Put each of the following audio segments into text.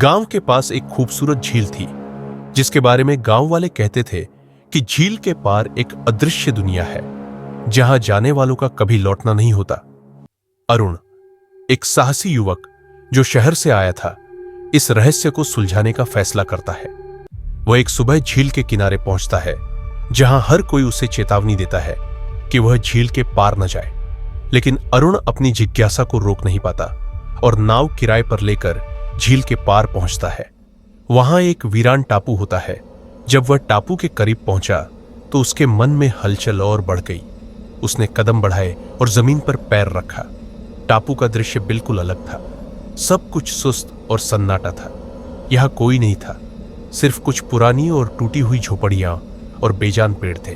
गांव के पास एक खूबसूरत झील थी, जिसके बारे में गांव वाले कहते थे कि झील के पार एक अदृश्य दुनिया है, जहां जाने वालों का कभी लौटना नहीं होता। अरुण, एक साहसी युवक जो शहर से आया था, इस रहस्य को सुलझाने का फैसला करता है। वह एक सुबह झील के किनारे पहुंचता है, जहां हर कोई उसे चेतावनी देता है कि वह झील के पार न जाए। लेकिन अरुण अपनी जिज्ञासा को रोक नहीं पाता और नाव किराए पर लेकर झील के पार पहुंचता है। वहां एक वीरान टापू होता है। जब वह टापू के करीब पहुंचा तो उसके मन में हलचल और बढ़ गई। उसने कदम बढ़ाए और जमीन पर पैर रखा। टापू का दृश्य बिल्कुल अलग था। सब कुछ सुस्त और सन्नाटा था। यहां कोई नहीं था, सिर्फ कुछ पुरानी और टूटी हुई झोपड़ियां और बेजान पेड़ थे।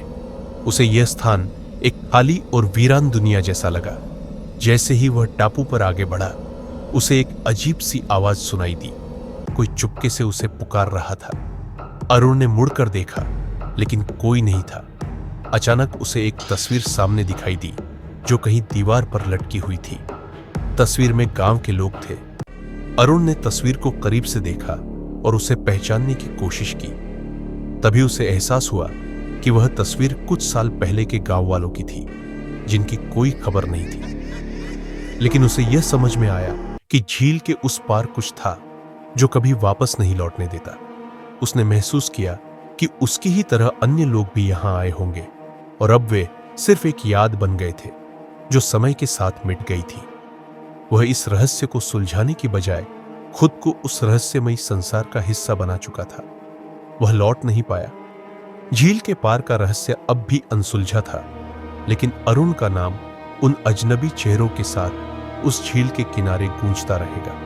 उसे यह स्थान एक खाली और वीरान दुनिया जैसा लगा। जैसे ही वह टापू पर आगे बढ़ा, उसे एक अजीब सी आवाज सुनाई दी। कोई चुपके से उसे पुकार रहा था। अरुण ने मुड़कर देखा, लेकिन कोई नहीं था। अचानक उसे एक तस्वीर सामने दिखाई दी, जो कहीं दीवार पर लटकी हुई थी। तस्वीर में गांव के लोग थे। अरुण ने तस्वीर को करीब से देखा और उसे पहचानने की कोशिश की। तभी उसे एहसास हुआ कि वह तस्वीर कुछ साल पहले के गांव वालों की थी, जिनकी कोई खबर नहीं थी। लेकिन उसे यह समझ में आया कि झील के उस पार कुछ था जो कभी वापस नहीं लौटने देता। उसने महसूस किया कि उसकी ही तरह अन्य लोग भी यहां आए होंगे, और अब वे सिर्फ एक याद बन गए थे जो समय के साथ मिट गई थी। वह इस रहस्य को सुलझाने की बजाय खुद को उस रहस्यमयी संसार का हिस्सा बना चुका था। वह लौट नहीं पाया। झील के पार का रहस्य अब भी अनसुलझा था, लेकिन अरुण का नाम उन अजनबी चेहरों के साथ उस झील के किनारे गूंजता रहेगा।